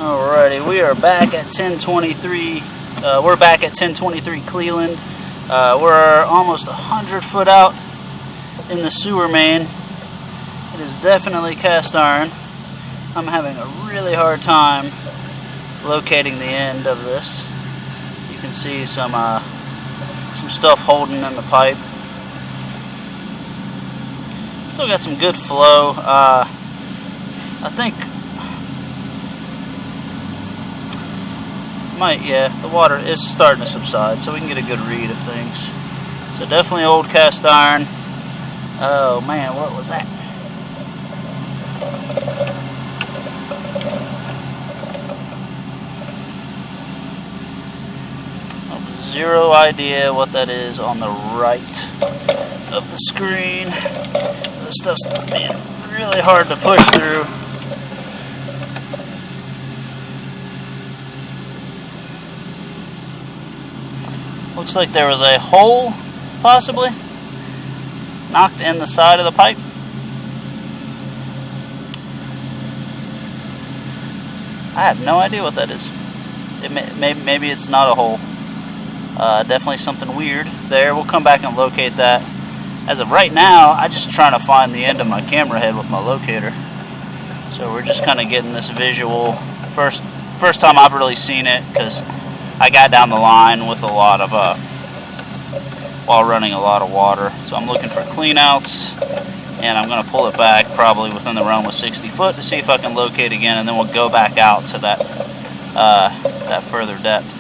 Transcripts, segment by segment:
Alrighty, we are back at 1023. We're back at 1023 Cleland. We're almost 100 foot out in the sewer main. It is definitely cast iron. I'm having a really hard time locating the end of this. You can see some stuff holding in the pipe. Still got some good flow. I think the water is starting to subside, so we can get a good read of things. So definitely old cast iron. Oh man, what was that? Zero idea what that is on the right of the screen. This stuff's being really hard to push through. Looks like there was a hole, possibly, knocked in the side of the pipe. I have no idea what that is. Maybe it's not a hole. Definitely something weird there. We'll come back and locate that. As of right now, I'm just trying to find the end of my camera head with my locator. So we're just kind of getting this visual. First time I've really seen it, because I got down the line with a lot of while running a lot of water. So I'm looking for clean outs, and I'm going to pull it back probably within the realm of 60 foot to see if I can locate again, and then we'll go back out to that further depth.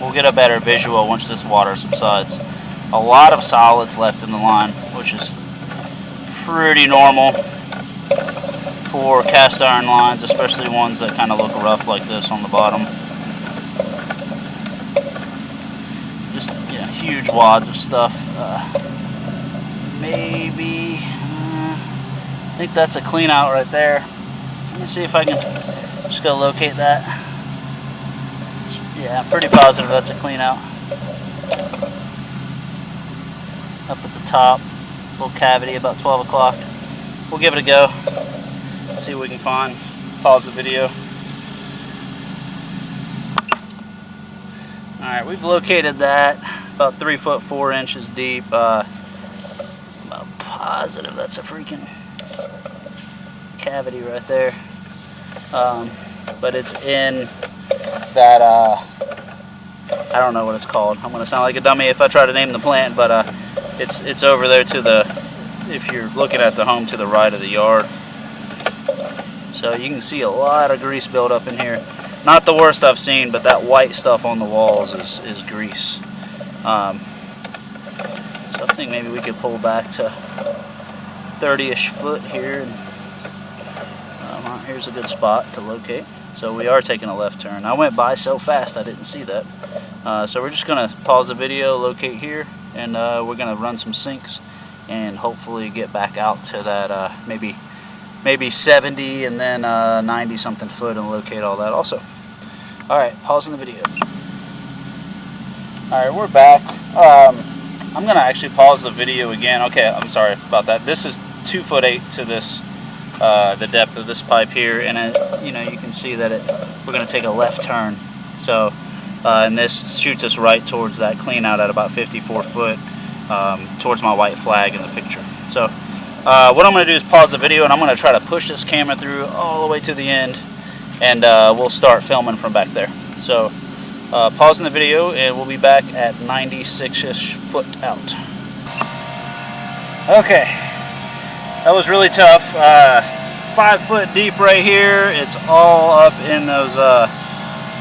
We'll get a better visual once this water subsides. A lot of solids left in the line, which is pretty normal for cast iron lines, especially ones that kind of look rough like this on the bottom. Just huge wads of stuff. Maybe I think that's a clean out right there. Let me see if I can just go locate that. Yeah, I'm pretty positive that's a clean out. Up at the top, little cavity about 12 o'clock. We'll give it a go. See what we can find. Pause the video. Alright, we've located that about 3 foot 4 inches deep. I'm positive that's a freaking cavity right there. But it's in that, I don't know what it's called. I'm going to sound like a dummy if I try to name the plant, but it's over there to the, if you're looking at the home to the right of the yard. So you can see a lot of grease buildup in here. Not the worst I've seen, but that white stuff on the walls is grease. So I think maybe we could pull back to 30-ish foot here. And, here's a good spot to locate. So we are taking a left turn. I went by so fast I didn't see that. So we're just going to pause the video, locate here, and we're going to run some sinks and hopefully get back out to that maybe 70 and then 90 something foot and locate all that also. Alright, pausing the video. Alright, we're back. I'm going to actually pause the video again. Okay, I'm sorry about that. This is 2'8" to this the depth of this pipe here, and you can see that we're going to take a left turn. So and this shoots us right towards that clean out at about 54 foot towards my white flag in the picture. So what I'm going to do is pause the video, and I'm going to try to push this camera through all the way to the end, and we'll start filming from back there. So pausing the video, and we'll be back at 96-ish foot out. Okay, that was really tough. 5 foot deep right here. It's all up in those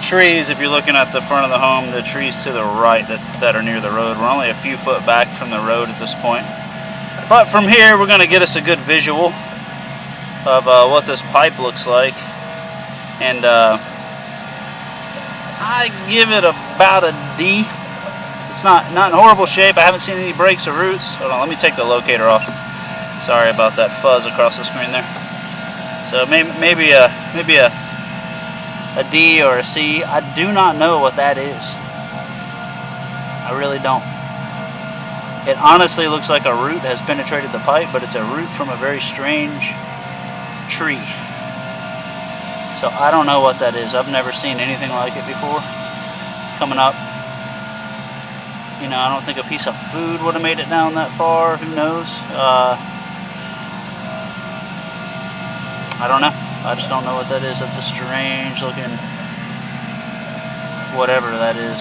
trees. If you're looking at the front of the home, the trees to the right that are near the road. We're only a few foot back from the road at this point. But from here, we're going to get us a good visual of what this pipe looks like. And I give it about a D. It's not in horrible shape. I haven't seen any breaks or roots. Hold on, let me take the locator off. Sorry about that fuzz across the screen there. So maybe a D or a C. I do not know what that is. I really don't. It honestly looks like a root has penetrated the pipe, but it's a root from a very strange tree. So I don't know what that is. I've never seen anything like it before. Coming up. You know, I don't think a piece of food would have made it down that far. Who knows? I don't know. I just don't know what that is. That's a strange looking whatever that is.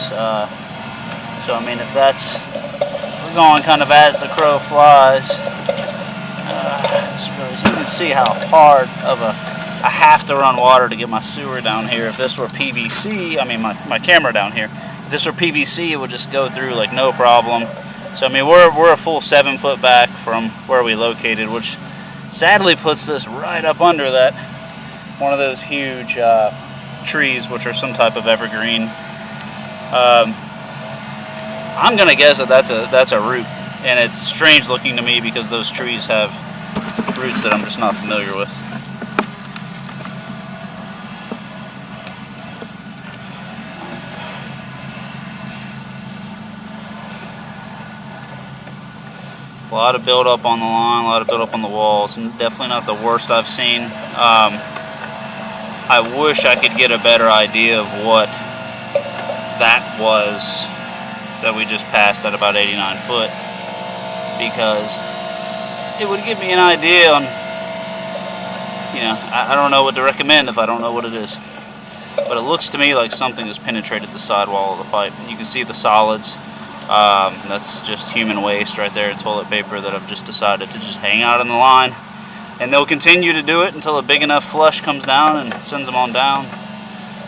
So I mean, if that's, we're going kind of as the crow flies. You can see how hard of I have to run water to get my sewer down here. If this were PVC, I mean my camera down here. If this were PVC, it would just go through like no problem. So I mean, we're a full 7 foot back from where we located, which sadly puts this right up under that one of those huge trees, which are some type of evergreen. I'm gonna guess that that's a root, and it's strange looking to me because those trees have roots that I'm just not familiar with. A lot of buildup on the line, a lot of buildup on the walls, and definitely not the worst I've seen. I wish I could get a better idea of what that was that we just passed at about 89 foot, because it would give me an idea on, you know, I don't know what to recommend if I don't know what it is. But it looks to me like something has penetrated the sidewall of the pipe. And you can see the solids. That's just human waste right there, toilet paper that I've just decided to just hang out in the line. And they'll continue to do it until a big enough flush comes down and sends them on down.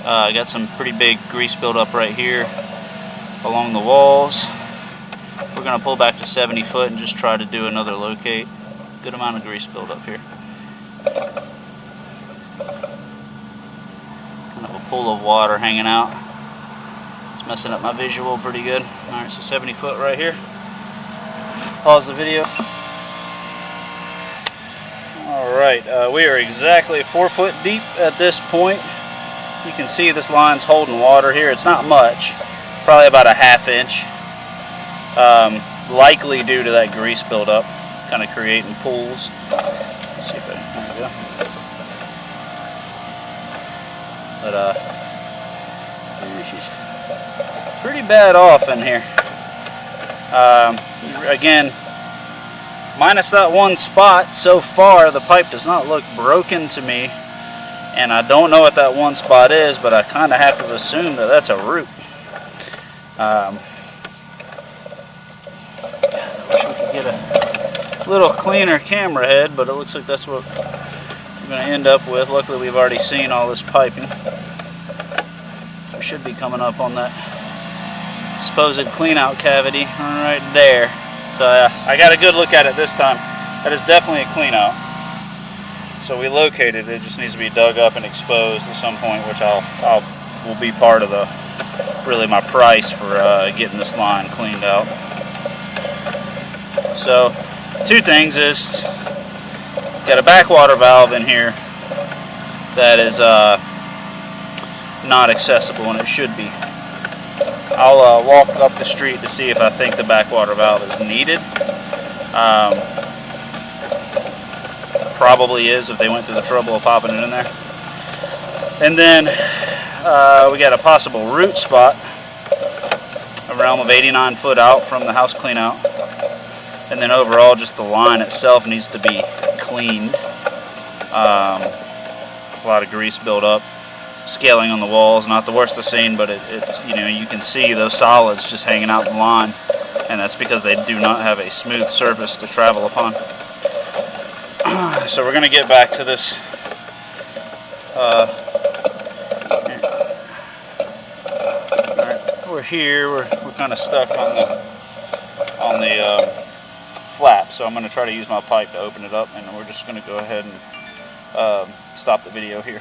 I got some pretty big grease buildup right here along the walls. We're going to pull back to 70 foot and just try to do another locate. Good amount of grease buildup here. Kind of a pool of water hanging out. It's messing up my visual pretty good. Alright, so 70 foot right here. Pause the video. Alright, we are exactly 4 foot deep at this point. You can see this line's holding water here. It's not much, probably about a ½ inch. Likely due to that grease buildup, kind of creating pools. Let's see if there we go. But she's pretty bad off in here. Again, minus that one spot, so far the pipe does not look broken to me, and I don't know what that one spot is, but I kind of have to assume that that's a root. I wish we could get a little cleaner camera head, but it looks like that's what we're going to end up with. Luckily we've already seen all this piping. We should be coming up on that supposed clean out cavity right there. So I got a good look at it this time. That is definitely a clean out. So we located it. It just needs to be dug up and exposed at some point, which will be part of the really my price for getting this line cleaned out. So two things is got a backwater valve in here that is not accessible, and it should be. I'll walk up the street to see if I think the backwater valve is needed. Probably is if they went through the trouble of popping it in there. And then we got a possible root spot, a realm of 89 foot out from the house clean out. And then overall just the line itself needs to be cleaned. A lot of grease built up. Scaling on the walls, not the worst I've seen, but it's you know, you can see those solids just hanging out in the line, and that's because they do not have a smooth surface to travel upon. So we're going to get back to this. Alright, we're here. We're kind of stuck on the flap, so I'm going to try to use my pipe to open it up, and we're just going to go ahead and stop the video here.